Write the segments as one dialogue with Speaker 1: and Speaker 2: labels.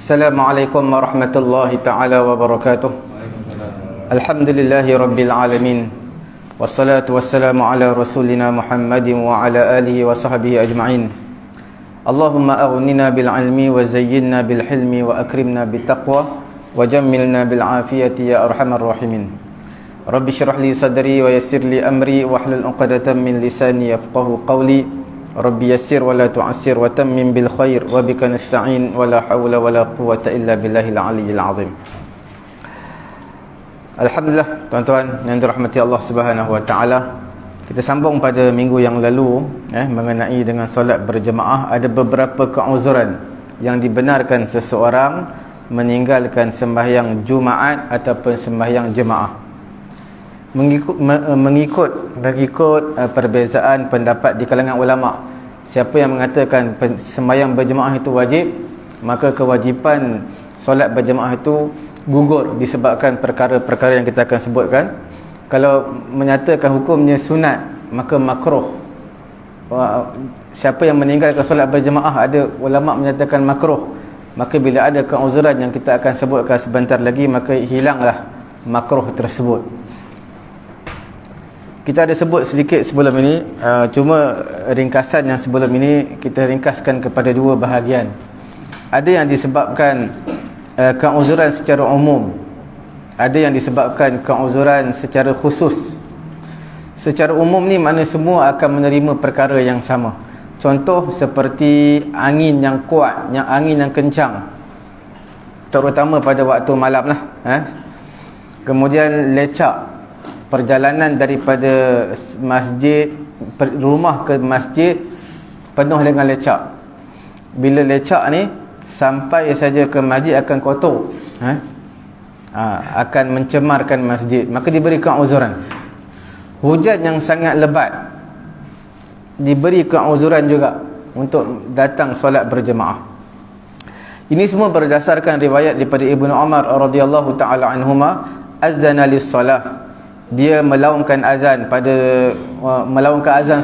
Speaker 1: Assalamualaikum warahmatullahi ta'ala wabarakatuh. Alhamdulillahi rabbil alamin. Wassalatu wassalamu ala rasulina Muhammadin wa ala alihi wa sahbihi ajma'in. Allahumma aghnina bil ilmi wa zayyinna bil hilmi wa akrimna bit taqwa wa jammilna bil afiyati ya arhamar rahimin. Rabbi shrah li sadri wa yassir li amri wa hlul 'uqdatam min lisani yafqahu qawli. Rabbi yassir wa la tu'assir wa tammim bil khair wa bika nasta'in wa la hawla wa la quwwata illa billahil aliyyil azim. Alhamdulillah, tuan-tuan yang dirahmati Allah Subhanahu wa taala. Kita sambung pada minggu yang lalu mengenai dengan solat berjemaah. Ada beberapa keuzuran yang dibenarkan seseorang meninggalkan sembahyang Jumaat ataupun sembahyang jemaah. Mengikut perbezaan pendapat di kalangan ulama. Siapa yang mengatakan sembahyang berjemaah itu wajib, maka kewajipan solat berjemaah itu gugur disebabkan perkara-perkara yang kita akan sebutkan. Kalau menyatakan hukumnya sunat, maka makruh. Siapa yang meninggalkan solat berjemaah, ada ulama menyatakan makruh, maka bila ada keuzuran yang kita akan sebutkan sebentar lagi, maka hilanglah makruh tersebut. Kita ada sebut sedikit sebelum ini, cuma ringkasan yang sebelum ini kita ringkaskan kepada dua bahagian. Ada yang disebabkan keuzuran secara umum, ada yang disebabkan keuzuran secara khusus. Secara umum ni mana semua akan menerima perkara yang sama. Contoh seperti angin yang kuat, angin yang kencang, terutama pada waktu malam lah. Kemudian lecak, perjalanan daripada rumah ke masjid penuh dengan lecak. Bila lecak ni sampai saja ke masjid akan kotor, akan mencemarkan masjid, maka diberikan uzuran. Hujan yang sangat lebat, diberikan uzuran juga untuk datang solat berjemaah. Ini semua berdasarkan riwayat daripada Ibnu Umar radhiyallahu taala anhuma, azana lis-salah. Dia melaungkan azan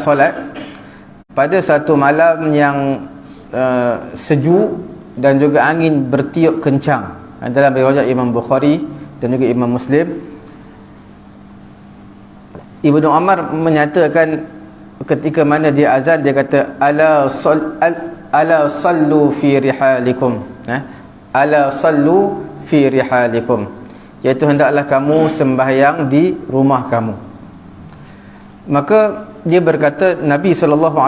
Speaker 1: solat pada satu malam yang sejuk dan juga angin bertiup kencang. Dalam riwayat Imam Bukhari dan juga Imam Muslim, Ibnu Umar menyatakan ketika mana dia azan, dia kata ala sallu fi rihalikum, ala sallu fi rihalikum, iaitu hendaklah kamu sembahyang di rumah kamu. Maka dia berkata, Nabi SAW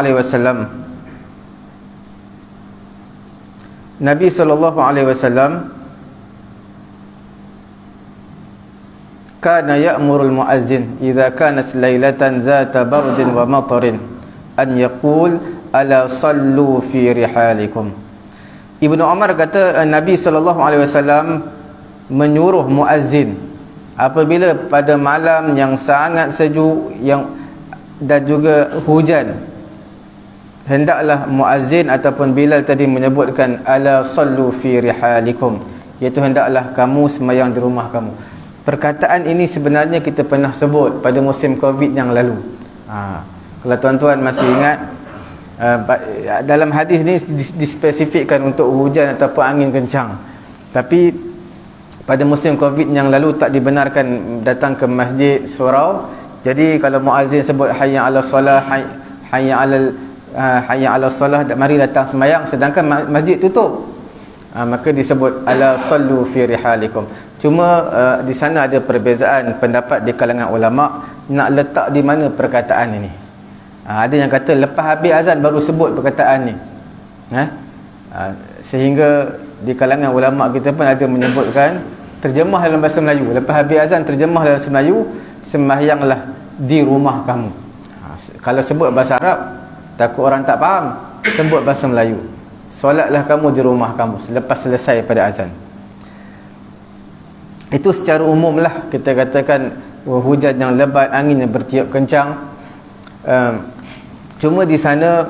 Speaker 1: kana ya'murul muazzin idza kanat lailatan zata bardin wa matarin an yaqul ala sallu fi rihalikum. Ibnu Umar kata Nabi SAW menyuruh muazzin apabila pada malam yang sangat sejuk dan juga hujan, hendaklah muazzin ataupun Bilal tadi menyebutkan ala sallu fi rihalikum, iaitu hendaklah kamu sembahyang di rumah kamu. Perkataan ini sebenarnya kita pernah sebut pada musim Covid yang lalu. Kalau tuan-tuan masih ingat, dalam hadis ni dispesifikkan untuk hujan ataupun angin kencang. Tapi pada musim Covid yang lalu tak dibenarkan datang ke masjid surau. Jadi kalau muazzin sebut hayya 'alas salah, hayya 'alas salah, mari datang sembahyang, sedangkan masjid tutup, maka disebut ala sallu fi rihalikum. Cuma di sana ada perbezaan pendapat di kalangan ulama nak letak di mana perkataan ini. Ada yang kata lepas habis azan baru sebut perkataan ni, sehingga di kalangan ulama kita pun ada menyebutkan terjemah dalam bahasa Melayu. Lepas habis azan terjemah dalam bahasa Melayu, sembahyanglah di rumah kamu. Kalau sebut bahasa Arab takut orang tak faham, sebut bahasa Melayu, solatlah kamu di rumah kamu selepas selesai pada azan. Itu secara umum lah kita katakan hujan yang lebat, angin yang bertiup kencang. Cuma di sana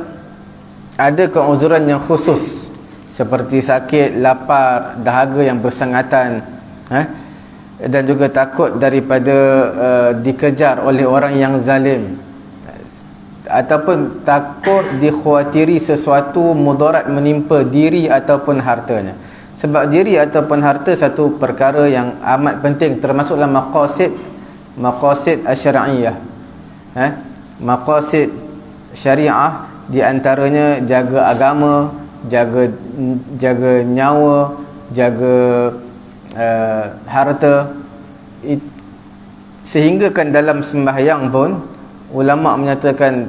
Speaker 1: ada keuzuran yang khusus seperti sakit, lapar, dahaga yang bersangatan, dan juga takut daripada dikejar oleh orang yang zalim, ataupun takut dikhawatiri sesuatu mudarat menimpa diri ataupun hartanya. Sebab diri ataupun harta satu perkara yang amat penting, termasuklah maqasid asy-syar'iyyah. Maqasid syariah, di antaranya jaga agama, jaga nyawa, jaga harta. Sehingga kan dalam sembahyang pun ulama menyatakan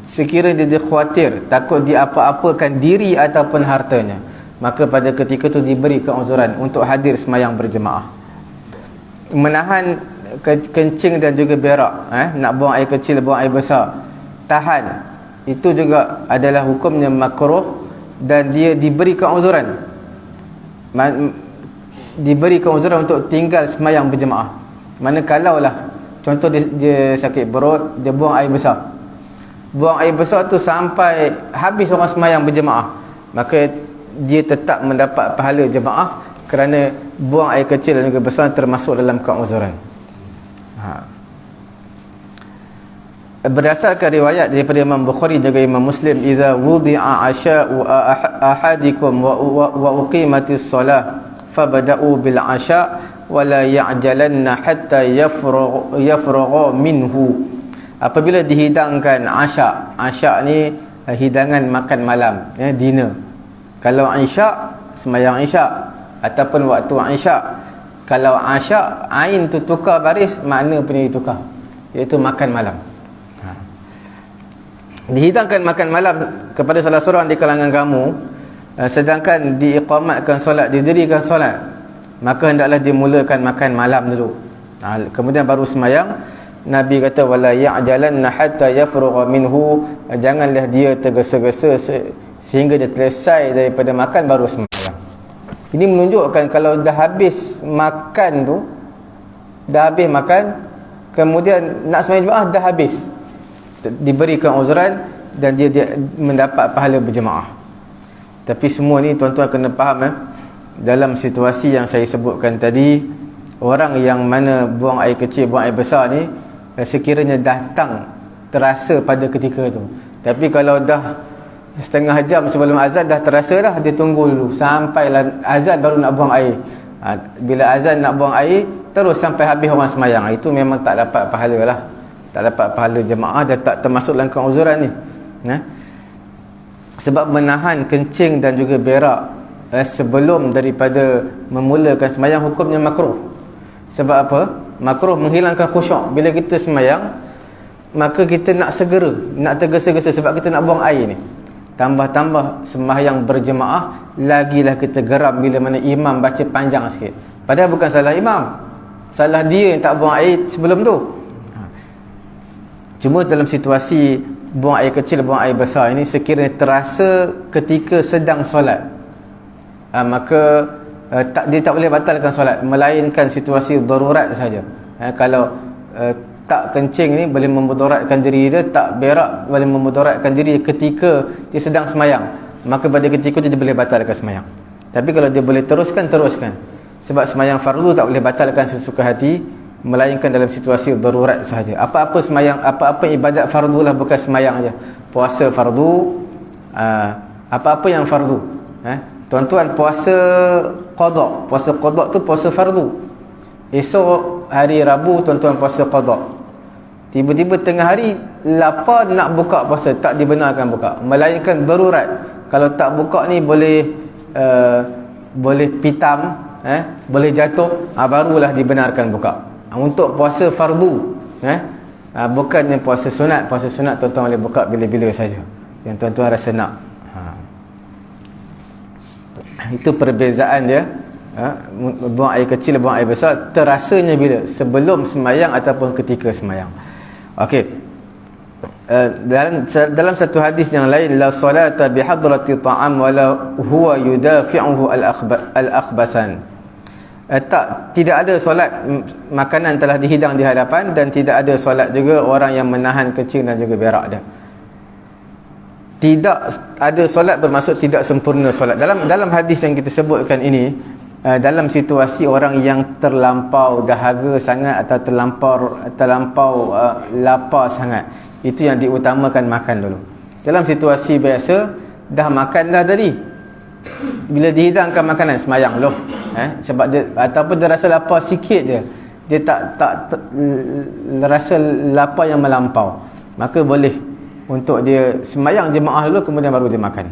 Speaker 1: sekiranya dia khawatir takut diapa-apakan diri ataupun hartanya, maka pada ketika itu diberi keuzuran untuk hadir sembahyang berjemaah. Menahan kencing dan juga berak, nak buang air kecil, buang air besar, tahan, itu juga adalah hukumnya makruh dan dia diberi keuzuran. Diberi keuzuran untuk tinggal sembahyang berjemaah. Manakalalah contoh dia sakit perut, dia buang air besar. Buang air besar tu sampai habis orang sembahyang berjemaah, maka dia tetap mendapat pahala jemaah kerana buang air kecil dan juga besar termasuk dalam keuzuran. Berdasarkan riwayat daripada Imam Bukhari juga Imam Muslim, idza wudi'a asya'u ahadikum wa uqimatis salah fabda'u bil 'asya' wa la ya'jalanna hatta yafrugha minhu. Apabila dihidangkan asya' ni hidangan makan malam, dinner. Kalau isya', sembahyang isya' ataupun waktu isya'. Kalau asya', ain tu tukar baris, makna punya tukar, iaitu makan malam. Dihidangkan makan malam kepada salah seorang di kalangan kamu, sedangkan diiqamatkan solat, didirikan solat, maka hendaklah dimulakan makan malam dulu, kemudian baru sembahyang. Nabi kata wala ya'jalanna hatta yafrugha minhu, janganlah dia tergesa-gesa sehingga dia selesai daripada makan baru sembahyang. Ini menunjukkan kalau dah habis makan tu, dah habis makan, kemudian nak sembahyang jemaah dah habis, diberikan uzuran dan dia mendapat pahala berjemaah. Tapi semua ni tuan-tuan kena faham, dalam situasi yang saya sebutkan tadi, orang yang mana buang air kecil, buang air besar ni, sekiranya datang terasa pada ketika tu. Tapi kalau dah setengah jam sebelum azan dah terasa dah, dia tunggu dulu sampailah azan baru nak buang air. Bila azan nak buang air, terus sampai habis orang sembahyang, itu memang tak dapat pahala lah, tak dapat pahala jemaah dan tak termasuk dalam keuzuran ni. Sebab menahan kencing dan juga berak sebelum daripada memulakan sembahyang hukumnya makruh. Sebab apa? Makruh menghilangkan khusyuk. Bila kita sembahyang, maka kita nak segera, nak tergesa-gesa sebab kita nak buang air ni. Tambah-tambah sembahyang berjemaah, lagilah kita geram bila mana imam baca panjang sikit. Padahal bukan salah imam, salah dia yang tak buang air sebelum tu. Cuma dalam situasi buang air kecil, buang air besar ini, sekiranya terasa ketika sedang solat, maka dia tak boleh batalkan solat, melainkan situasi darurat saja. Kalau tak kencing ni boleh memudaratkan diri dia, tak berak boleh memudaratkan diri ketika dia sedang semayang, maka pada ketika itu dia boleh batalkan semayang. Tapi kalau dia boleh teruskan, sebab semayang fardu tak boleh batalkan sesuka hati, melainkan dalam situasi darurat sahaja. Apa-apa semayang, apa-apa ibadat fardu lah, bukan semayang aja. Puasa fardu, apa-apa yang fardu. Tuan-tuan, puasa qada tu puasa fardu. Esok hari Rabu tuan-tuan puasa qada. Tiba-tiba tengah hari lapar nak buka puasa, tak dibenarkan buka, melainkan darurat. Kalau tak buka ni boleh pitam, boleh jatuh, barulah dibenarkan buka. Untuk puasa fardu, bukannya puasa sunat. Puasa sunat tuan-tuan boleh buka bila-bila saja yang tuan-tuan rasa nak. Itu perbezaan dia. Buang air kecil, buang air besar terasanya bila? Sebelum sembahyang ataupun ketika sembahyang. Okey. Dalam satu hadis yang lain, la salata bihadrati ta'am wala huwa yudafi'uhu al-akhbasan. Tidak ada solat makanan telah dihidang di hadapan, dan tidak ada solat juga orang yang menahan kencing dan juga berak dia. Tidak ada solat bermaksud tidak sempurna solat. Dalam hadis yang kita sebutkan ini, dalam situasi orang yang terlampau dahaga sangat atau terlampau lapar sangat, itu yang diutamakan makan dulu. Dalam situasi biasa dah makan dah tadi, bila dihidangkan makanan semayang loh, sebab dia ataupun dia rasa lapar sikit dia tak rasa lapar yang melampau, maka boleh untuk dia semayang jemaah dulu kemudian baru dia makan.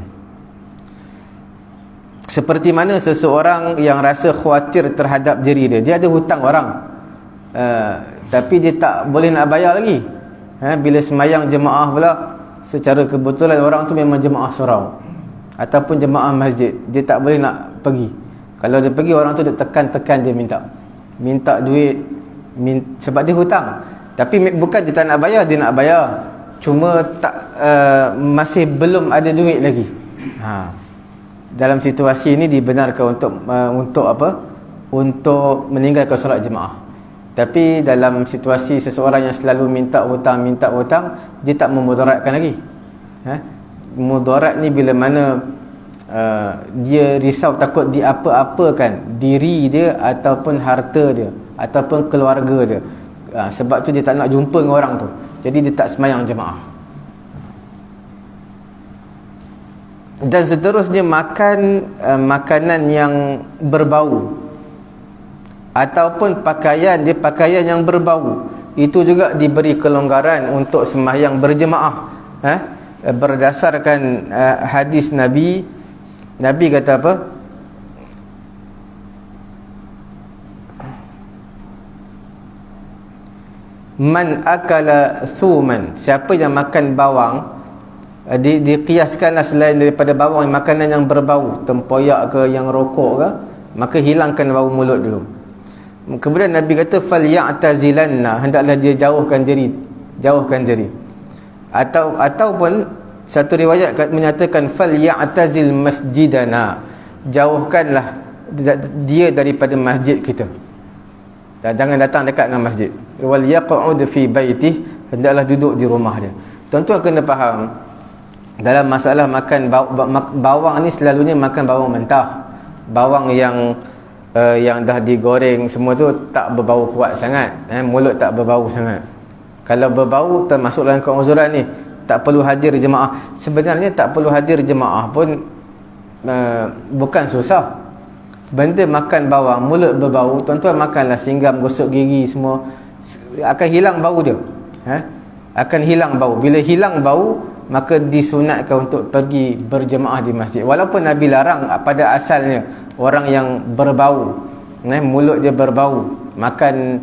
Speaker 1: Seperti mana seseorang yang rasa khawatir terhadap diri dia ada hutang orang, tapi dia tak boleh nak bayar lagi. Bila semayang jemaah pula, secara kebetulan orang tu memang jemaah surau ataupun jemaah masjid, dia tak boleh nak pergi. Kalau dia pergi, orang tu dia tekan-tekan dia minta duit, sebab dia hutang. Tapi bukan dia tak nak bayar, dia nak bayar, cuma tak masih belum ada duit lagi. Dalam situasi ini dibenarkan untuk apa? Untuk meninggalkan solat jemaah. Tapi dalam situasi seseorang yang selalu minta hutang, dia tak memudaratkan lagi. Mudarat ni bila mana dia risau takut diapa-apakan diri dia ataupun harta dia ataupun keluarga dia. Sebab tu dia tak nak jumpa dengan orang tu, jadi dia tak semayang jemaah. Dan seterusnya, makan makanan yang berbau ataupun pakaian yang berbau, itu juga diberi kelonggaran untuk sembahyang berjemaah. Berdasarkan hadis Nabi kata apa? Man akala thuman, siapa yang makan bawang, dikiaskanlah selain daripada bawang, makanan yang berbau, tempoyak ke, yang rokok ke, maka hilangkan bau mulut dulu. Kemudian Nabi kata falyatazilanna, hendaklah dia jauhkan diri. Ataupun satu riwayat menyatakan falyatazil masjidana, jauhkanlah dia daripada masjid kita, jangan datang dekat dengan masjid. Wal yaq'ud fi baitih, hendaklah duduk di rumah dia. Tuan-tuan kena faham, dalam masalah makan bawang ni, selalunya makan bawang mentah, bawang yang dah digoreng semua tu tak berbau kuat sangat, mulut tak berbau sangat. Kalau berbau, termasuk dalam keuzuran ni, tak perlu hadir jemaah. Sebenarnya tak perlu hadir jemaah pun bukan susah. Benda makan bawang, mulut berbau, tuan-tuan makanlah, singgam, gosok gigi semua, akan hilang bau dia. Akan hilang bau. Bila hilang bau, maka disunatkan untuk pergi berjemaah di masjid. Walaupun Nabi larang pada asalnya orang yang berbau, mulut dia berbau, makan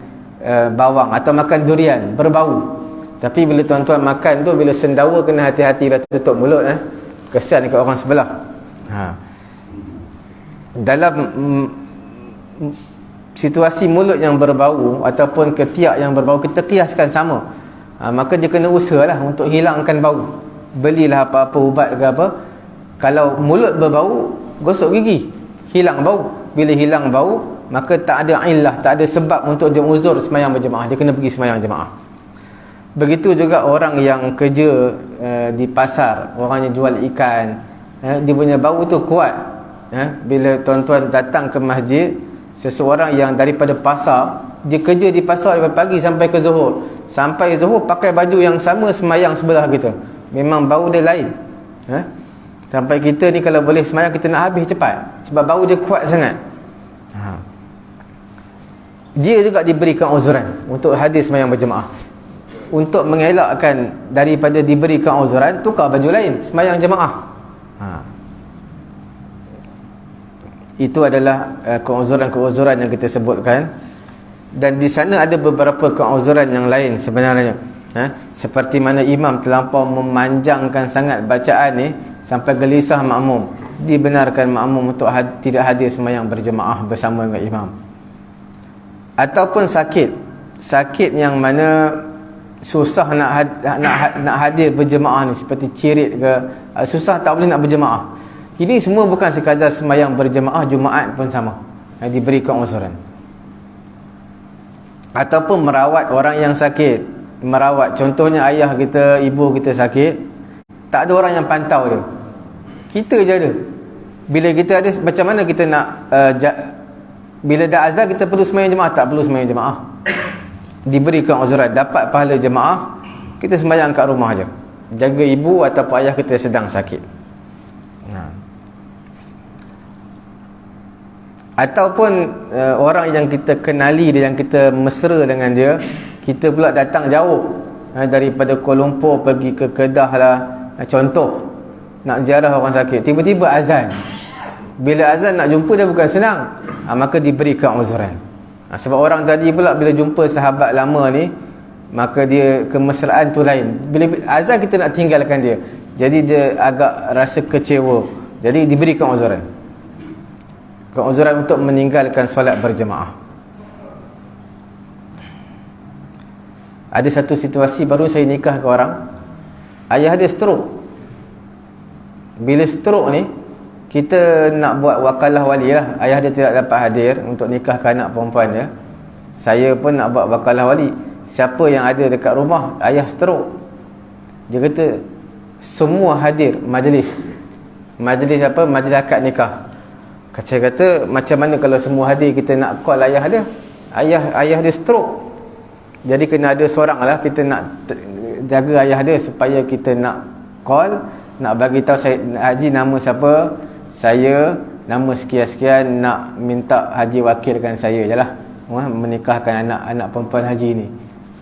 Speaker 1: bawang atau makan durian berbau. Tapi bila tuan-tuan makan tu, bila sendawa, kena hati-hati lah, tutup mulut, kesian dekat orang sebelah. Dalam situasi mulut yang berbau ataupun ketiak yang berbau, kita kiaskan sama. Maka dia kena usahalah untuk hilangkan bau. Belilah apa-apa ubat ke apa. Kalau mulut berbau, gosok gigi, hilang bau. Bila hilang bau, maka tak ada illah, tak ada sebab untuk dia uzur semayang berjemaah, dia kena pergi semayang jemaah. Begitu juga orang yang kerja di pasar, orang yang jual ikan, dia punya bau tu kuat. Bila tuan-tuan datang ke masjid, seseorang yang daripada pasar, dia kerja di pasar daripada pagi sampai ke Zuhur, sampai Zuhur pakai baju yang sama, semayang sebelah kita, memang bau dia lain. Sampai kita ni kalau boleh semayang, kita nak habis cepat, sebab bau dia kuat sangat. Dia juga diberikan uzuran untuk hadir semayang berjemaah. Untuk mengelakkan daripada diberikan uzuran, tukar baju lain, semayang jemaah. Itu adalah keuzuran-keuzuran yang kita sebutkan. Dan di sana ada beberapa keuzuran yang lain sebenarnya. Seperti mana imam terlampau memanjangkan sangat bacaan ni sampai gelisah makmum, dibenarkan makmum untuk tidak hadir semayang berjemaah bersama dengan imam. Ataupun sakit yang mana susah nak hadir berjemaah ni, seperti cirit ke, susah tak boleh nak berjemaah. Ini semua bukan sekadar semayang berjemaah, Jumaat pun sama, diberikan uzuran. Ataupun merawat orang yang sakit, merawat, contohnya ayah kita, ibu kita sakit, tak ada orang yang pantau dia, kita je ada. Bila kita ada, macam mana kita nak bila dah azan kita perlu semayang jemaah? Tak perlu semayang jemaah, diberikan uzuran, dapat pahala jemaah, kita semayang kat rumah je, jaga ibu ataupun ayah kita sedang sakit. Ataupun orang yang kita kenali dia, yang kita mesra dengan dia, kita pula datang jauh, daripada Kuala Lumpur pergi ke Kedah lah, contoh nak ziarah orang sakit, tiba-tiba azan. Bila azan nak jumpa dia bukan senang, maka diberikan uzran. Sebab orang tadi pula bila jumpa sahabat lama ni, maka dia kemesraan tu lain. Bila azan kita nak tinggalkan dia, jadi dia agak rasa kecewa, jadi diberikan uzran. Uzran untuk meninggalkan solat berjemaah. Ada satu situasi baru saya nikah ke orang, ayah dia stroke. Bila stroke ni, kita nak buat wakalah wali lah. Ayah dia tidak dapat hadir untuk nikahkan anak perempuan dia. Saya pun nak buat wakalah wali. Siapa yang ada dekat rumah, ayah stroke, dia kata semua hadir majlis. Majlis apa? Majlis akad nikah. Saya kata macam mana kalau semua hadir, kita nak call ayah dia. Ayah dia stroke, jadi kena ada seorang lah, kita nak jaga ayah dia supaya kita nak call, nak bagi tahu saya haji nama siapa, saya nama sekian-sekian, nak minta haji wakilkan saya je lah, menikahkan anak perempuan haji ni.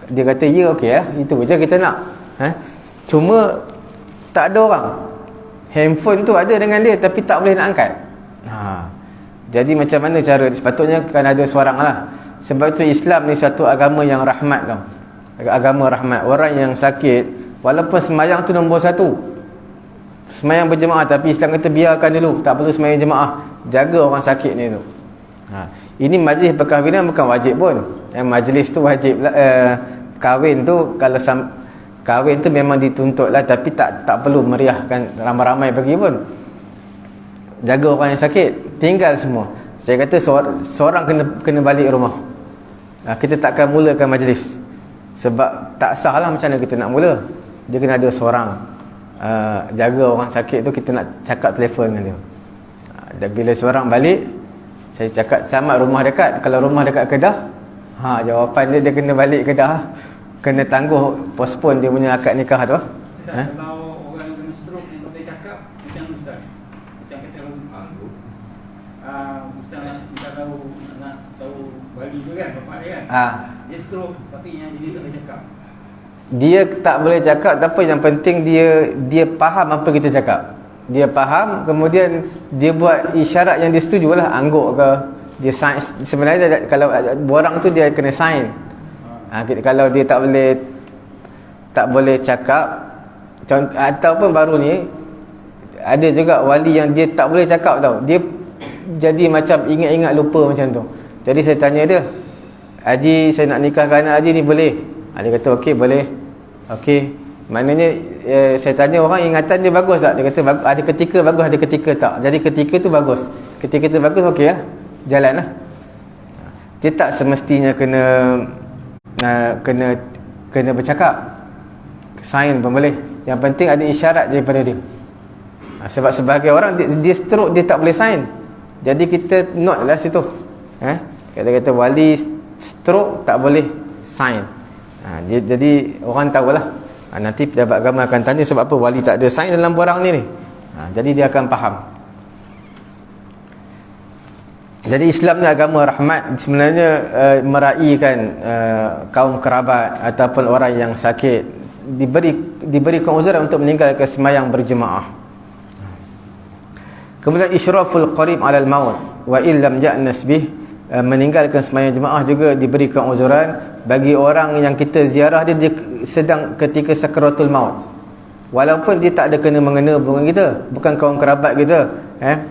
Speaker 1: Dia kata ya okey lah, itu je kita nak. Cuma tak ada orang, handphone tu ada dengan dia tapi tak boleh nak angkat. Jadi macam mana cara? Sepatutnya kan ada seorang lah. Sebab itu Islam ni satu agama yang rahmat tau. Agama rahmat. Orang yang sakit, walaupun semayang tu nombor satu, semayang berjemaah, tapi Islam kata biarkan dulu, tak perlu semayang jemaah, jaga orang sakit ni tu. Ini majlis perkahwinan bukan wajib pun. Majlis tu wajib lah. Kahwin tu, kalau kahwin tu memang dituntut lah, tapi tak perlu meriahkan ramai-ramai pergi pun. Jaga orang yang sakit, tinggal semua. Saya kata seorang kena balik rumah. Kita takkan mulakan majlis, sebab tak sah lah. Macam mana kita nak mula? Dia kena ada seorang jaga orang sakit tu. Kita nak cakap telefon dengan dia. Dan bila seorang balik, saya cakap selamat, rumah dekat. Kalau rumah dekat Kedah, jawapan dia kena balik Kedah, kena tangguh, postpone dia punya akad nikah tu.
Speaker 2: Kalau orang kena stroke yang kita cakap macam Ustaz, macam kata Ustaz kita nak tahu balik tu kan, bapak dia kan, dia stroke tapi yang jadi tak boleh cakap.
Speaker 1: Dia tak boleh cakap, tapi yang penting dia faham apa kita cakap. Dia faham, kemudian dia buat isyarat yang dia setuju lah, angguk ke, dia sign. Sebenarnya kalau borang tu dia kena sign. Kalau dia tak boleh cakap, ataupun baru ni ada juga wali yang dia tak boleh cakap tau, dia jadi macam ingat-ingat lupa macam tu. Jadi saya tanya dia, haji saya nak nikahkan anak haji ni boleh? Dia kata okey boleh. Okey, maknanya saya tanya orang ingatan dia bagus tak? Dia kata ada ketika bagus, ada ketika tak. Jadi ketika tu bagus, ketika tu bagus, okey lah, jalan lah. Dia tak semestinya kena bercakap, sign pun boleh. Yang penting ada isyarat daripada dia. Sebab sebagai orang dia stroke, dia tak boleh sign. Jadi kita note lah situ. Kata wali stroke tak boleh sign. Jadi orang tahulah. Nanti pejabat agama akan tanya sebab apa wali tak ada sign dalam borang ni. Jadi dia akan faham. Jadi Islam ni agama rahmat. Sebenarnya meraihkan kaum kerabat ataupun orang yang sakit, diberikan uzur untuk meninggalkan sembahyang berjemaah. Kemudian isyraful qarib alal maut wa illam ja'nas bih, meninggalkan sembahyang jemaah juga diberikan uzuran bagi orang yang kita ziarah dia sedang ketika sakaratul maut. Walaupun dia tak ada kena mengena dengan kita, bukan kawan kerabat kita,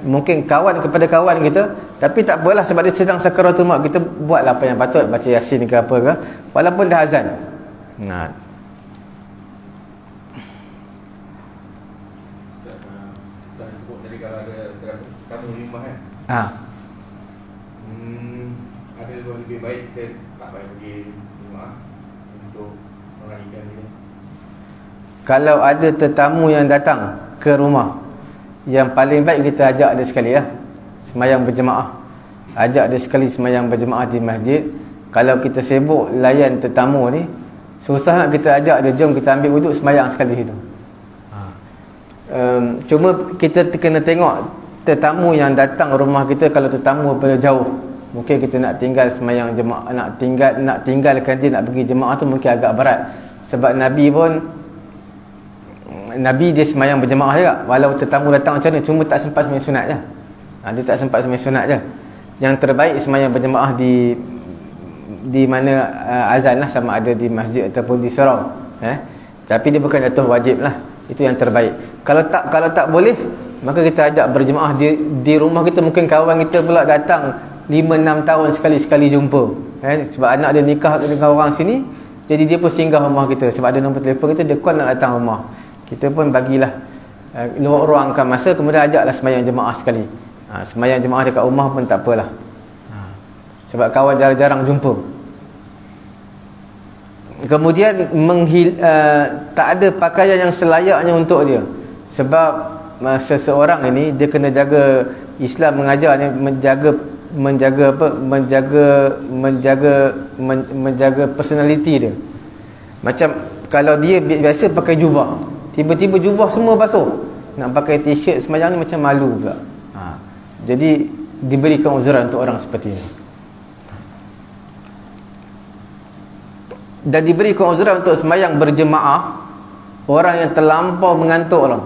Speaker 1: mungkin kawan kepada kawan kita, tapi tak apalah sebab dia sedang sakaratul maut, kita buatlah apa yang patut, baca yasin ke apa ke, walaupun dah azan.
Speaker 2: Kamu limbah kan? Ada lebih baik kita tak payah pergi rumah untuk meraihkan dia.
Speaker 1: Kalau ada tetamu yang datang ke rumah, yang paling baik kita ajak dia sekali lah sembahyang berjemaah. Ajak dia sekali sembahyang berjemaah di masjid. Kalau kita sibuk layan tetamu ni, susah nak kita ajak dia, jom kita ambil wuduk sembahyang sekali situ. Cuma kita kena tengok tetamu yang datang rumah kita, kalau tetamu pada jauh, mungkin kita nak tinggal semayang jemaah, nak tinggalkan dia, nak pergi jemaah tu mungkin agak berat. Sebab Nabi dia semayang berjemaah juga, walau tetamu datang macam mana, cuma tak sempat semayang sunat je. Dia tak sempat semayang sunat je. Yang terbaik semayang berjemaah di mana azan lah, sama ada di masjid ataupun di surau. Tapi dia bukan jatuh wajib lah. Itu yang terbaik. Kalau tak boleh, maka kita ajak berjemaah di rumah kita. Mungkin kawan kita pula datang 5-6 tahun sekali jumpa. Sebab anak dia nikah dengan orang sini, jadi dia pun singgah rumah kita. Sebab ada nombor telefon kita, dia call nak datang rumah. Kita pun bagilah luangkan masa, kemudian ajaklah semayang jemaah sekali. Semayang jemaah dekat rumah pun tak apalah. Sebab kawan jarang-jarang jumpa. Kemudian tak ada pakaian yang selayaknya untuk dia. Sebab seseorang ini dia kena jaga, Islam mengajar ni menjaga personality dia. Macam kalau dia biasa pakai jubah, tiba-tiba jubah semua basuh, nak pakai t-shirt semayang ni macam malu pula. Jadi diberikan uzuran untuk orang seperti ini. Dan diberikan uzuran untuk semayang berjemaah orang yang terlampau mengantuk lah.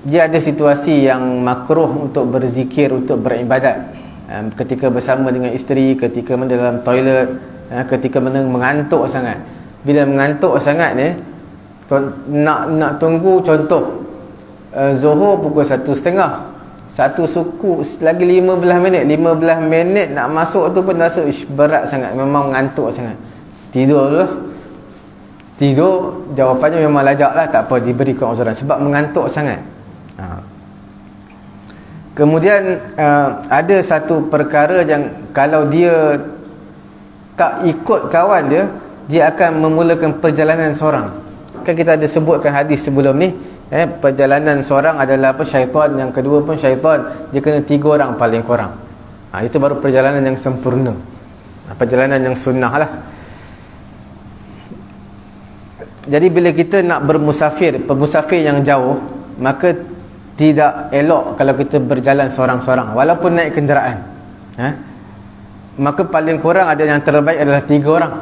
Speaker 1: Dia ada situasi yang makruh untuk berzikir, untuk beribadat, ketika bersama dengan isteri, ketika dalam toilet, ketika mengantuk sangat. Bila mengantuk sangat ni, nak tunggu, contoh Zuhur pukul 1.30, satu suku lagi 15 minit nak masuk tu pun rasa berat sangat, memang mengantuk sangat. Tidur dulu. Tidur, jawapannya memang lajak lah, tak apa, diberikan uzuran sebab mengantuk sangat. Kemudian ada satu perkara yang kalau dia tak ikut kawan dia akan memulakan perjalanan seorang. Kan kita ada sebutkan hadis sebelum ni, perjalanan seorang adalah syaitan, yang kedua pun syaitan, dia kena 3 orang paling kurang. Itu baru perjalanan yang sempurna, perjalanan yang sunnah lah. Jadi bila kita nak bermusafir yang jauh, maka tidak elok kalau kita berjalan seorang-seorang, walaupun naik kenderaan. Maka paling kurang ada yang terbaik adalah 3 orang.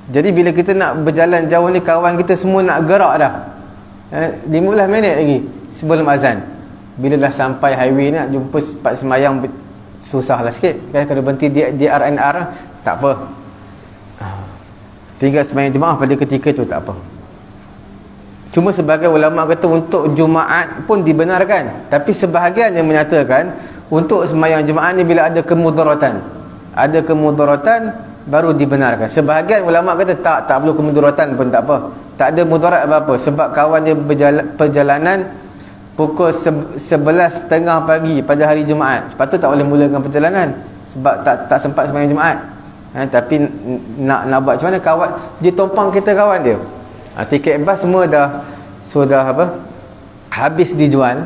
Speaker 1: Jadi bila kita nak berjalan jauh ni, kawan kita semua nak gerak dah, 15 minit lagi sebelum azan. Bila dah sampai highway ni, nak jumpa tempat semayang susah lah sikit kan. Kalau berhenti di RNR tak apa, tinggal semayang jemaah pada ketika tu tak apa. Cuma sebagai ulama kata untuk Jumaat pun dibenarkan, tapi sebahagian yang menyatakan untuk semayang Jumaat ni bila ada kemudaratan baru dibenarkan. Sebahagian ulama kata tak perlu kemudaratan pun tak apa, tak ada mudarat apa-apa, sebab kawan dia perjalanan pukul 11.30 pagi pada hari Jumaat, sepatutnya tak boleh mulakan perjalanan sebab tak sempat semayang Jumaat. Tapi nak buat macam mana, kawan dia tumpang kita, kawan dia tiket bas semua sudah habis dijual,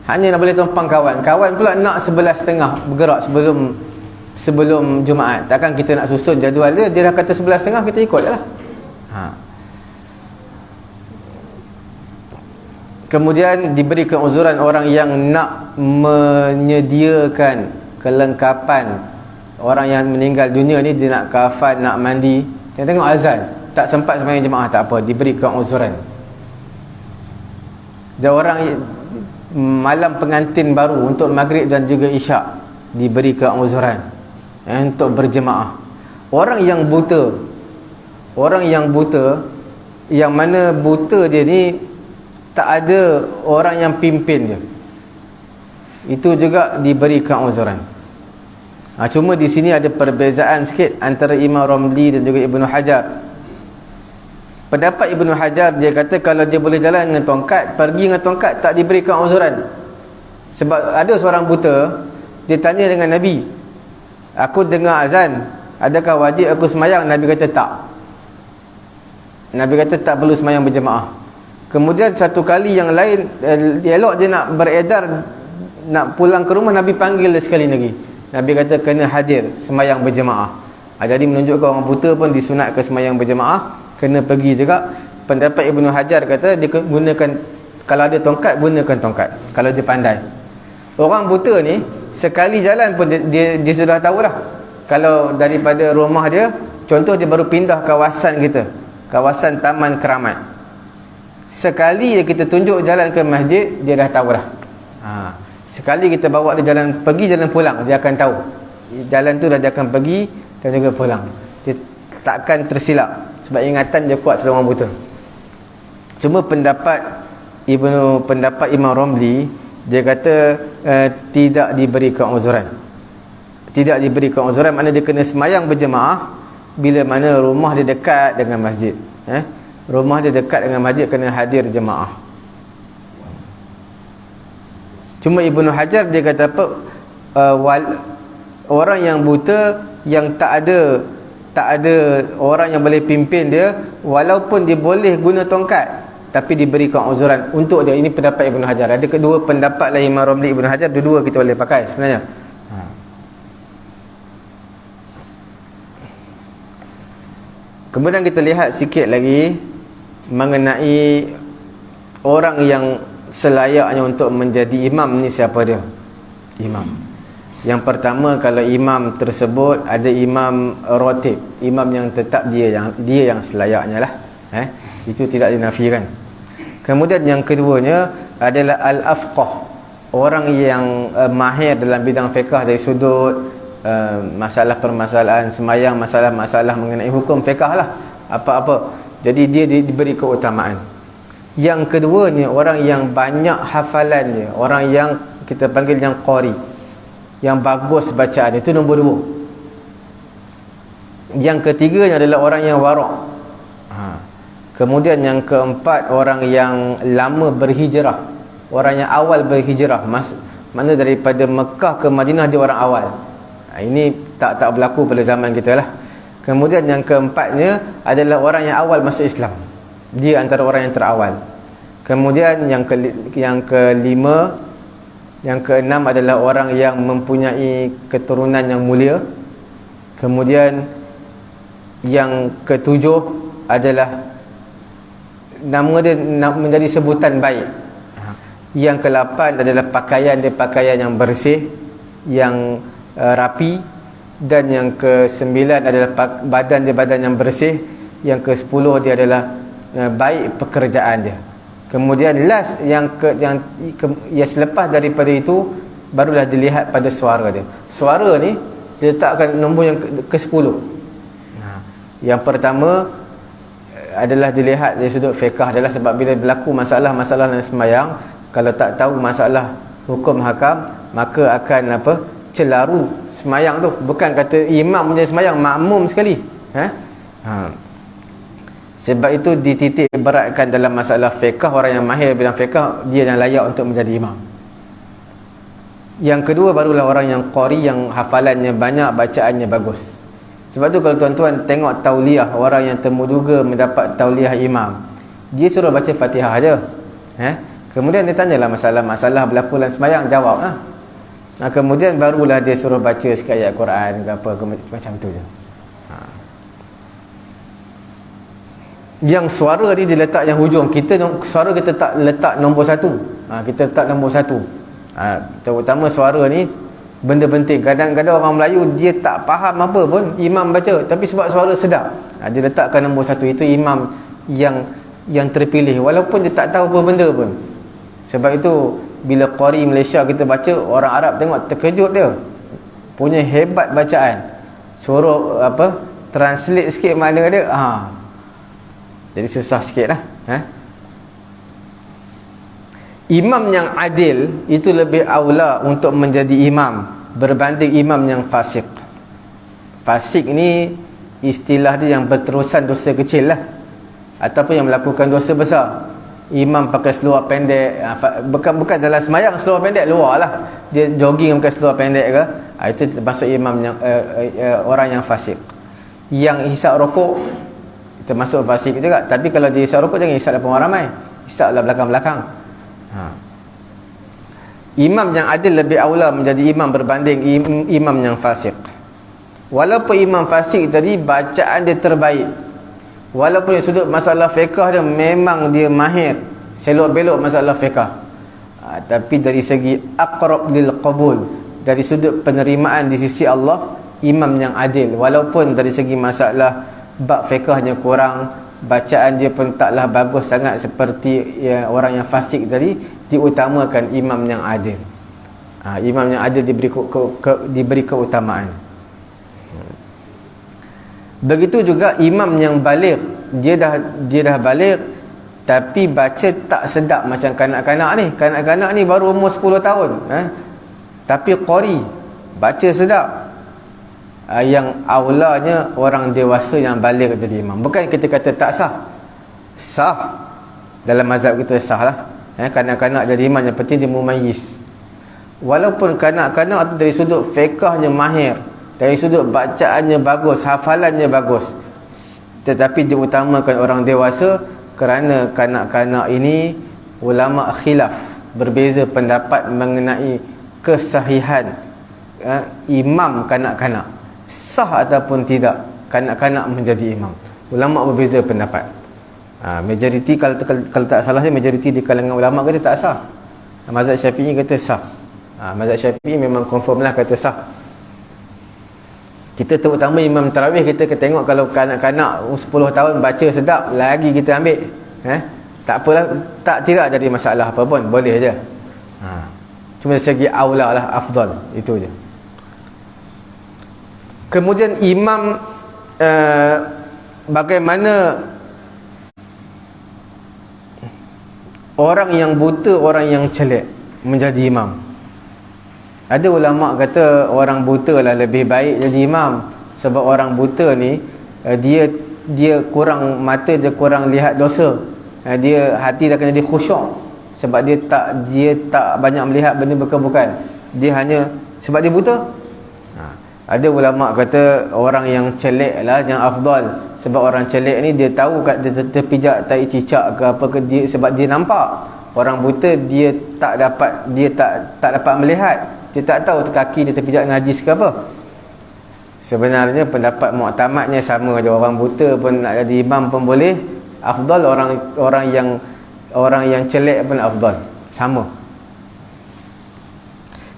Speaker 1: hanya nak boleh tumpang kawan pula nak 11.30 bergerak sebelum Jumaat. Takkan kita nak susun jadual dia dah kata 11.30 kita ikut lah. Kemudian diberikan uzuran orang yang nak menyediakan kelengkapan orang yang meninggal dunia ni, dia nak kafan, nak mandi, tengok azan tak sempat sembahyang jemaah, tak apa, diberikan uzuran. Dan orang malam pengantin baru untuk maghrib dan juga isyak diberikan uzuran untuk berjemaah. Orang yang buta, yang mana buta dia ni tak ada orang yang pimpin dia, itu juga diberikan uzuran. Cuma di sini ada perbezaan sikit antara Imam Ramli dan juga Ibnu Hajar. Pendapat Ibnu Hajar, dia kata kalau dia boleh jalan dengan tongkat, pergi dengan tongkat, tak diberikan uzuran. Sebab ada seorang buta, dia tanya dengan Nabi, aku dengar azan, adakah wajib aku semayang? Nabi kata tak. Nabi kata tak perlu semayang berjemaah. Kemudian satu kali yang lain, elok dia nak beredar, nak pulang ke rumah, Nabi panggil dia sekali lagi. Nabi kata kena hadir semayang berjemaah. Jadi menunjukkan orang buta pun disunatkan semayang berjemaah, kena pergi juga. Pendapat Ibnu Hajar kata dia gunakan, kalau ada tongkat, gunakan tongkat kalau dia pandai. Orang buta ni sekali jalan pun dia sudah tahu dah. Kalau daripada rumah dia, contoh dia baru pindah kawasan kita, kawasan Taman Keramat, sekali kita tunjuk jalan ke masjid, dia dah tahu dah. Sekali kita bawa dia jalan pergi, jalan pulang, dia akan tahu jalan tu dah, dia akan pergi dan juga pulang. Dia takkan tersilap sebab ingatan dia kuat selama orang buta. Cuma pendapat Imam Romli, dia kata tidak diberikan uzuran. Tidak diberikan uzuran maknanya dia kena semayang berjemaah bila mana rumah dia dekat dengan masjid. Rumah dia dekat dengan masjid, kena hadir jemaah. Cuma Ibnu Hajar dia kata apa, orang yang buta yang tak ada orang yang boleh pimpin dia, walaupun dia boleh guna tongkat, tapi diberikan uzuran untuk dia. Ini pendapat Ibnu Hajar. Ada kedua pendapat lain, Imam Romli, Ibnu Hajar, dua-dua kita boleh pakai sebenarnya. Kemudian kita lihat sikit lagi mengenai orang yang selayaknya untuk menjadi imam ni, siapa dia? Imam. Yang pertama, kalau imam tersebut ada imam ratib, imam yang tetap, dia yang selayaknya lah. Itu tidak dinafikan. Kemudian yang keduanya adalah al-afqah, orang yang mahir dalam bidang fiqh dari sudut masalah permasalahan semayang, masalah-masalah mengenai hukum fiqh lah, apa-apa. Jadi dia diberi keutamaan. Yang keduanya orang yang banyak hafalannya, orang yang kita panggil yang qari, yang bagus bacaan, itu nombor dua. Yang ketiganya adalah orang yang warak. Kemudian yang keempat, orang yang lama berhijrah, orang yang awal berhijrah, mana daripada Mekah ke Madinah dia orang awal. Ini tak berlaku pada zaman kita lah. Kemudian yang keempatnya adalah orang yang awal masuk Islam, dia antara orang yang terawal. Kemudian yang kelima, yang keenam adalah orang yang mempunyai keturunan yang mulia. Kemudian yang ketujuh adalah nama dia menjadi sebutan baik. Yang ke-8 adalah pakaian dia pakaian yang bersih, yang rapi. Dan yang ke-9 adalah badan dia badan yang bersih. Yang ke-10 dia adalah baik pekerjaan dia. Kemudian last yang selepas daripada itu barulah dilihat pada suara dia. Suara ni diletakkan nombor yang ke-10. Yang pertama adalah dilihat dari sudut fiqh, adalah sebab bila berlaku masalah-masalah dalam sembahyang, kalau tak tahu masalah hukum hakam, maka akan celaru sembahyang tu. Bukan kata imam punya sembahyang, makmum sekali. Sebab itu dititik beratkan dalam masalah fiqh, orang yang mahir dalam fiqh, dia yang layak untuk menjadi imam. Yang kedua barulah orang yang qari, yang hafalannya banyak, bacaannya bagus. Sebab tu kalau tuan-tuan tengok tauliyah, orang yang temuduga mendapat tauliyah imam, dia suruh baca Fatihah aja. Kemudian dia tanyalah masalah-masalah berlaku dalam sembahyang, jawab lah. Kemudian barulah dia suruh baca sikit ayat Quran ke apa ke, macam tu je. Yang suara ni diletak yang hujung. Suara kita tak letak nombor satu. Kita letak nombor satu. Terutama suara ni benda penting. Kadang-kadang orang Melayu dia tak faham apa pun imam baca, tapi sebab suara sedap, dia letakkan nombor satu. Itu imam yang terpilih, walaupun dia tak tahu apa benda pun. Sebab itu bila qari Malaysia kita baca, orang Arab tengok terkejut, dia punya hebat bacaan. Suruh translate sikit makna dia, jadi susah sikit lah. Imam yang adil itu lebih aula untuk menjadi imam berbanding imam yang fasik. Fasik ni istilah dia yang berterusan dosa kecil lah, ataupun yang melakukan dosa besar. Imam pakai seluar pendek, bukan dalam semayang seluar pendek, luar lah, dia jogging pakai seluar pendek ke, itu termasuk imam yang orang yang fasik. Yang hisap rokok termasuk fasik juga. Tapi kalau dia hisap rokok, jangan hisap depan orang ramai, hisaplah belakang-belakang. Imam yang adil lebih aula menjadi imam berbanding imam yang fasik. Walaupun imam fasik tadi bacaan dia terbaik, walaupun dari sudut masalah fiqh dia memang dia mahir, selok belok masalah fiqh, Tapi dari segi aqrab lil qabul, dari sudut penerimaan di sisi Allah, imam yang adil. Walaupun dari segi masalah bab fiqhnya kurang, bacaan dia pun taklah bagus sangat seperti orang yang fasik tadi, diutamakan imam yang adil. Imam yang adil diberi keutamaan. Begitu juga imam yang baligh, dia dah baligh tapi baca tak sedap macam kanak-kanak ni. Kanak-kanak ni baru umur 10 tahun, tapi qari, baca sedap. Yang aulanya orang dewasa yang baligh jadi imam. Bukan kita kata tak sah. Sah. Dalam mazhab kita sah lah. Kanak-kanak jadi imam, yang penting dia mumayyiz. Walaupun kanak-kanak tu dari sudut fiqhnya mahir, dari sudut bacaannya bagus, hafalannya bagus, tetapi diutamakan orang dewasa, kerana kanak-kanak ini ulama khilaf, berbeza pendapat mengenai kesahihan imam kanak-kanak, sah ataupun tidak kanak-kanak menjadi imam. Ulama berbeza pendapat. Majoriti, kalau tak salah saya, majoriti di kalangan ulama kata tak sah. Mazhab Syafi'i kata sah. Mazhab Syafi'i memang confirm lah kata sah. Kita terutama imam tarawih, kita tengok kalau kanak-kanak 10 tahun baca sedap, lagi kita ambil. Tak apalah, tidak jadi masalah apa pun, boleh je. Cuma segi aula lah, afdal, itu je. Kemudian imam, bagaimana orang yang buta, orang yang celek menjadi imam. Ada ulama kata orang buta lah lebih baik jadi imam, sebab orang buta ni dia kurang, mata dia kurang lihat dosa, dia hati dah kena jadi khusyuk, sebab dia tak banyak melihat benda bukan-bukan, dia hanya sebab dia buta. Ada ulama kata orang yang celek lah yang afdal, sebab orang celek ni dia tahu kat dia terpijak tai cicak ke apa ke, dia sebab dia nampak. Orang buta dia tak dapat melihat, dia tak tahu kaki dia terpijak najis ke apa. Sebenarnya pendapat muktamadnya sama je, orang buta pun nak jadi imam pun boleh, afdal orang yang celek pun afdal, sama.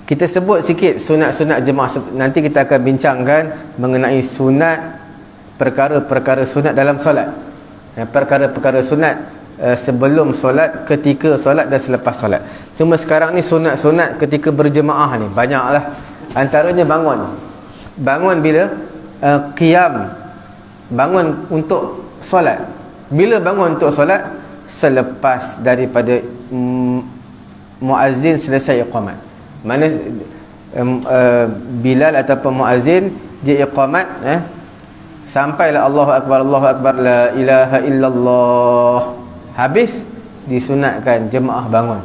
Speaker 1: Kita sebut sikit sunat-sunat jemaah. Nanti kita akan bincangkan mengenai sunat, perkara-perkara sunat dalam solat, perkara-perkara sunat sebelum solat, ketika solat dan selepas solat. Cuma sekarang ni sunat-sunat ketika berjemaah ni banyaklah. Antaranya bangun bila qiyam, bangun untuk solat. Bila bangun untuk solat? Selepas daripada muazzin selesai iqamat. Mana Bilal ataupun muazzin dia iqamat, sampailah Allahu Akbar, la ilaha illallah, habis disunatkan jemaah bangun.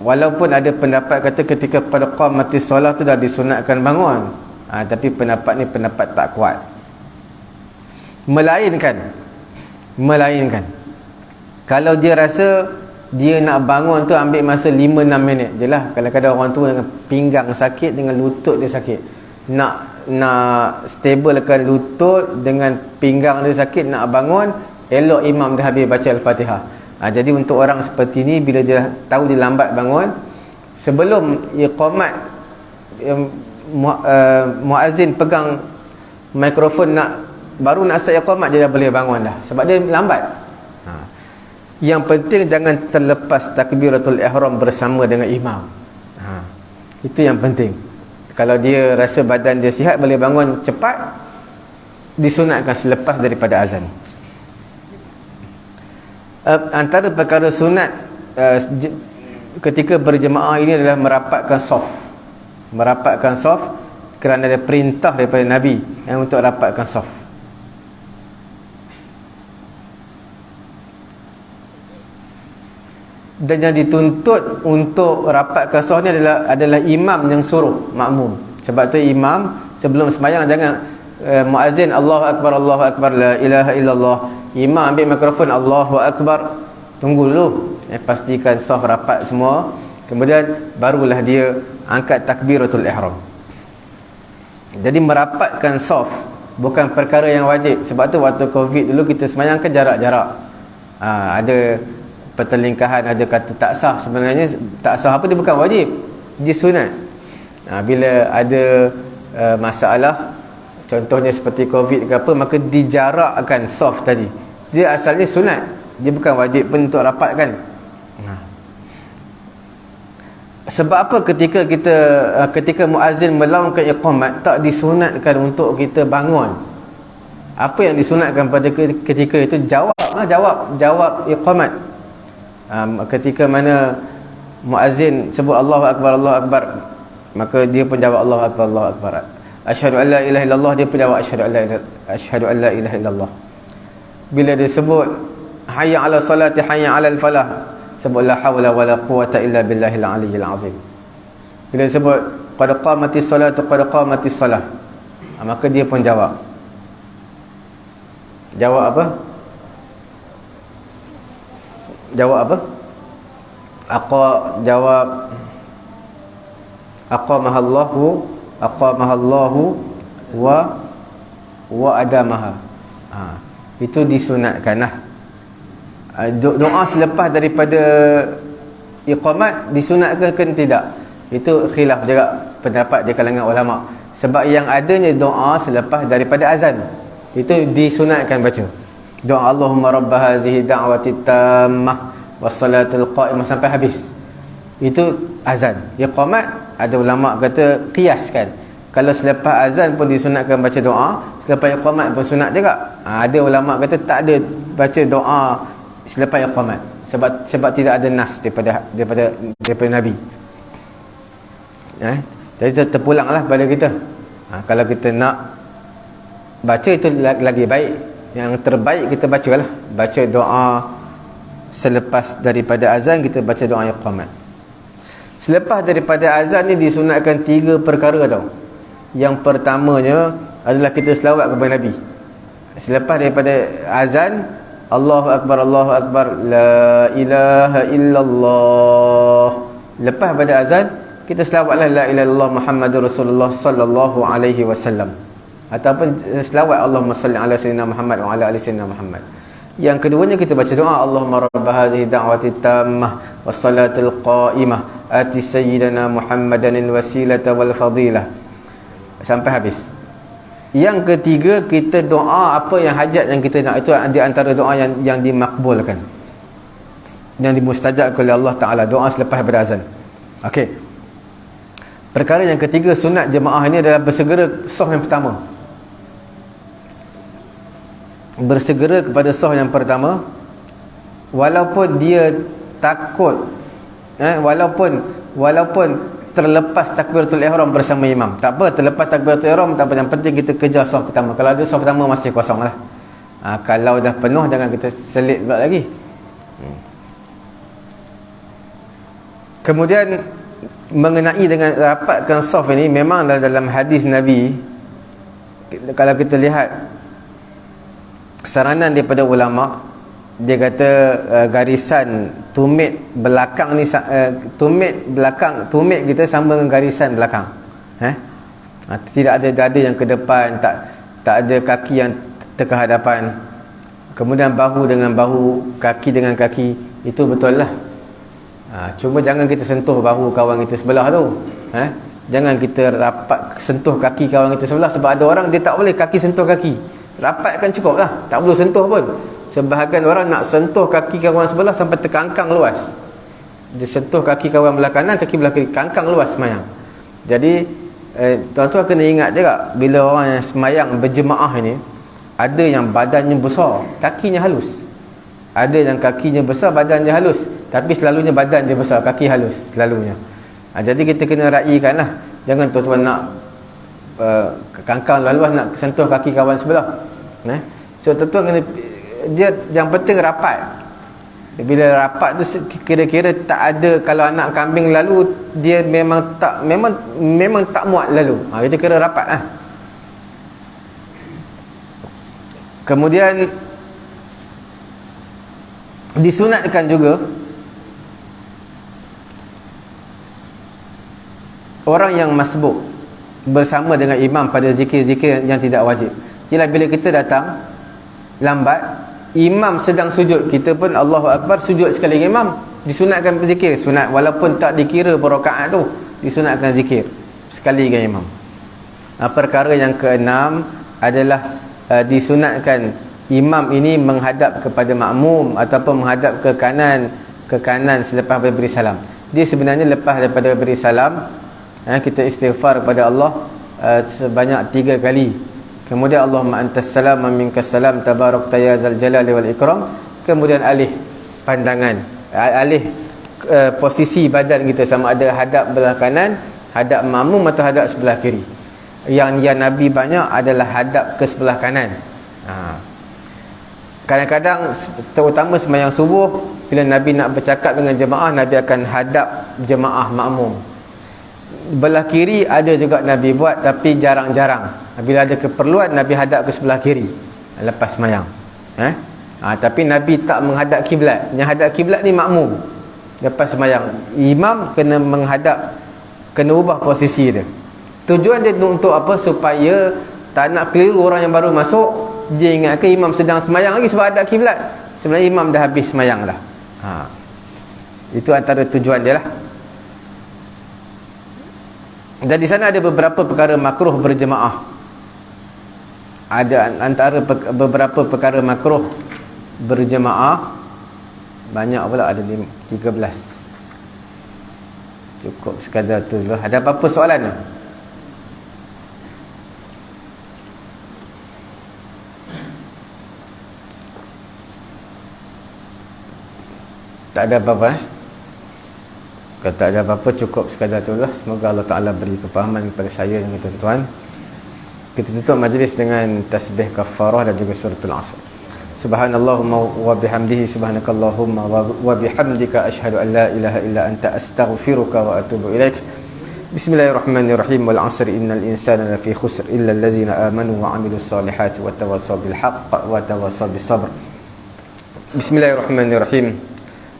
Speaker 1: Walaupun ada pendapat kata ketika pada qamati solat tu dah disunatkan bangun, tapi pendapat ni pendapat tak kuat. Melainkan kalau dia rasa dia nak bangun tu ambil masa 5-6 minit je lah. Kadang-kadang orang tu dengan pinggang sakit, dengan lutut dia sakit, nak stablekan lutut dengan pinggang dia sakit, nak bangun, elok imam dah habis baca Al-Fatihah. Jadi untuk orang seperti ni, bila dia tahu dia lambat bangun, sebelum iqamat, muazzin pegang mikrofon baru nak start iqamat, dia dah boleh bangun dah, sebab dia lambat. Yang penting jangan terlepas takbiratul ihram bersama dengan imam. Itu yang penting. Kalau dia rasa badan dia sihat, boleh bangun cepat, disunatkan selepas daripada azan. Antara perkara sunat ketika berjemaah ini adalah merapatkan saf, kerana ada perintah daripada Nabi untuk rapatkan saf. Dan yang dituntut untuk rapatkan saf ni adalah imam yang suruh makmum. Sebab tu imam sebelum sembahyang jangan muazzin Allahu Akbar, la ilaha illallah, imam ambil mikrofon Allahu Akbar, tunggu dulu, pastikan saf rapat semua, kemudian barulah dia angkat takbiratul ihram. Jadi merapatkan saf bukan perkara yang wajib. Sebab tu waktu Covid dulu kita sembahyang kan jarak-jarak. Ada pertelingkahan, ada kata tak sah. Sebenarnya tak sah apa, dia bukan wajib, dia sunat. Bila ada masalah, contohnya seperti COVID ke apa, maka dijarakkan soft tadi. Dia asalnya sunat, dia bukan wajib pun untuk rapatkan. Sebab apa ketika muazzin melaungkan iqamat, tak disunatkan untuk kita bangun? Apa yang disunatkan pada ketika itu? Jawab iqamat. Ketika mana muazzin sebut Allahu Akbar, Allahu Akbar, maka dia pun jawab Allahu Akbar, Allahu Akbar. Asyhadu an la ilaha illallah, dia pun jawab asyhadu an la ilaha illallah. Bila dia sebut hayya 'ala salati, hayya 'alal falah, sebut la haula wala quwata illa billahil aliyyil azim. Bila dia sebut qad qamatis salatu, qad qamatis salah, maka dia pun jawab apa? Jawab aqamahallahu wa adamaha. Itu disunatkan lah. Doa selepas daripada iqamat disunatkan ke tidak? Itu khilaf juga pendapat di kalangan ulama. Sebab yang adanya doa selepas daripada azan, itu disunatkan baca doa Allahumma rabb hazihi da'wati tammah wassalatul qa'imah sampai habis. Itu azan. Iqamat, ada ulama kata kiaskan, kalau selepas azan pun disunatkan baca doa, selepas iqamat pun sunat juga. Ada ulama kata tak ada baca doa selepas iqamat, sebab tidak ada nas daripada Nabi. Jadi terpulanglah pada kita. Kalau kita nak baca, itu lagi baik. Yang terbaik kita bacalah, baca doa selepas daripada azan, kita baca doa iqamat. Selepas daripada azan ni disunatkan 3 perkara tau. Yang pertamanya adalah kita selawat kepada Nabi. Selepas daripada azan, Allahu Akbar, Allahu Akbar, la ilaha illallah. Lepas pada azan, kita selawatlah la ilaha illallah Muhammadur Rasulullah sallallahu alaihi wasallam. Ataupun selawat Allahumma salli ala sayyidina Muhammad wa ala ali sayyidina Muhammad. Yang keduanya kita baca doa Allahumma rabb hadhihi da'wati tammah wassalatul qa'imah ati sayyidina Muhammadan alwasilata wal fadilah sampai habis. Yang ketiga, kita doa apa yang hajat yang kita nak. Itu di antara doa yang dimakbulkan, yang dimustajab oleh Allah Ta'ala, doa selepas berazan. Okey. Perkara yang ketiga sunat jemaah ini adalah bersegera saf yang pertama. Bersegera kepada saf yang pertama, walaupun dia takut, walaupun terlepas takbiratul ihram bersama imam, tak apa, terlepas takbiratul ihram tak apa, yang penting kita kejar saf pertama. Kalau ada saf pertama masih kosong lah. Kalau dah penuh, jangan kita selit pula lagi. Kemudian mengenai dengan rapatkan saf ini, memang dalam hadis Nabi, kalau kita lihat saranan daripada ulama, dia kata garisan tumit belakang ni, tumit kita sama dengan garisan belakang. Tidak ada dada yang ke depan, tak ada kaki yang terkehadapan. Kemudian bahu dengan bahu, kaki dengan kaki, itu betul lah. Cuma jangan kita sentuh bahu kawan kita sebelah tu. Jangan kita rapat sentuh kaki kawan kita sebelah. Sebab ada orang dia tak boleh kaki sentuh kaki, rapatkan cukup lah, tak perlu sentuh pun. Sebahagian orang nak sentuh kaki kawan sebelah sampai terkangkang luas. Dia sentuh kaki kawan belah kanan, kaki belah kiri, kangkang luas semayang. Jadi tuan-tuan kena ingat juga, bila orang yang semayang berjemaah ini, ada yang badannya besar, kakinya halus. Ada yang kakinya besar, badannya halus. Tapi selalunya badan dia besar, kaki halus selalunya. Jadi kita kena raikan lah. Jangan tuan-tuan nak kangkang luas nak sentuh kaki kawan sebelah. So tuan-tuan kena, dia yang penting rapat. Bila rapat tu kira-kira tak ada, kalau anak kambing lalu dia memang tak muat lalu. Kita kira rapat lah. Kemudian disunatkan juga orang yang masbuk bersama dengan imam pada zikir-zikir yang tidak wajib. Ialah bila kita datang lambat, imam sedang sujud, kita pun Allahu Akbar sujud sekali dengan imam, disunatkan berzikir. Sunat walaupun tak dikira rakaat tu, disunatkan zikir sekali dengan imam. Perkara yang keenam adalah disunatkan imam ini menghadap kepada makmum ataupun menghadap ke kanan selepas beri salam. Dia sebenarnya lepas daripada beri salam, kita istighfar kepada Allah sebanyak 3 kali. Kemudian Allahumma antas salam wa minkas salam tabarakta ya zal jalali wal ikram. Kemudian alih pandangan, alih posisi badan kita, sama ada hadap belah kanan, hadap makmum atau hadap sebelah kiri. Yang Nabi banyak adalah hadap ke sebelah kanan. Kadang-kadang terutama sembahyang subuh, bila Nabi nak bercakap dengan jemaah, Nabi akan hadap jemaah makmum. Belah kiri ada juga Nabi buat, tapi jarang-jarang. Bila ada keperluan, Nabi hadap ke sebelah kiri lepas sembahyang. Tapi Nabi tak menghadap kiblat. Yang hadap kiblat ni makmum lepas sembahyang. Imam kena menghadap, kena ubah posisi dia. Tujuan dia untuk apa? Supaya tak nak keliru orang yang baru masuk, dia ingatkan imam sedang sembahyang lagi sebab hadap kiblat. Sebenarnya imam dah habis sembahyang dah. Itu antara tujuan dia lah. Dan di sana ada beberapa perkara makruh berjemaah. Ada antara beberapa perkara makruh berjemaah, banyak pula, ada 13. Cukup sekadar tu dulu. Ada apa-apa soalan? Tak ada apa-apa. Kalau tak ada apa-apa, cukup sekadar itulah. Semoga Allah Ta'ala beri kefahaman kepada saya dan tuan-tuan. Kita tutup majlis dengan tasbih kafarah dan juga suratul Asr. Subhanallahumma wa bihamdihi, subhanakallahumma wa bihamdika, asyhadu an la ilaha illa anta, astaghfiruka wa atubu ilaik. Bismillahirrahmanirrahim. Wal 'asri innal insana lafi khusr illa allazina amanu wa 'amilus solihati wa tawassaw bil haqq wa tawassaw bis sabr. Bismillahirrahmanirrahim.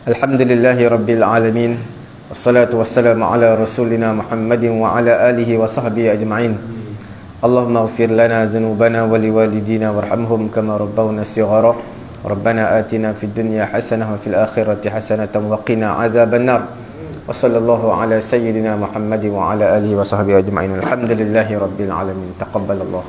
Speaker 1: Alhamdulillahi rabbil alamin. Wassalatu wassalamu ala rasulina Muhammadin wa ala alihi wa sahbihi ajma'in. Allahumma ighfir lana dhunubana wa liwalidina warhamhum kama rabbawna shighara. Rabbana atina fid dunya hasanah wa fil akhirati hasanatan wa qina adzaban nar. Wa sallallahu ala sayyidina Muhammadin wa ala alihi wa sahbihi ajma'in. Alhamdulillahi rabbil alamin. Taqabbalallah.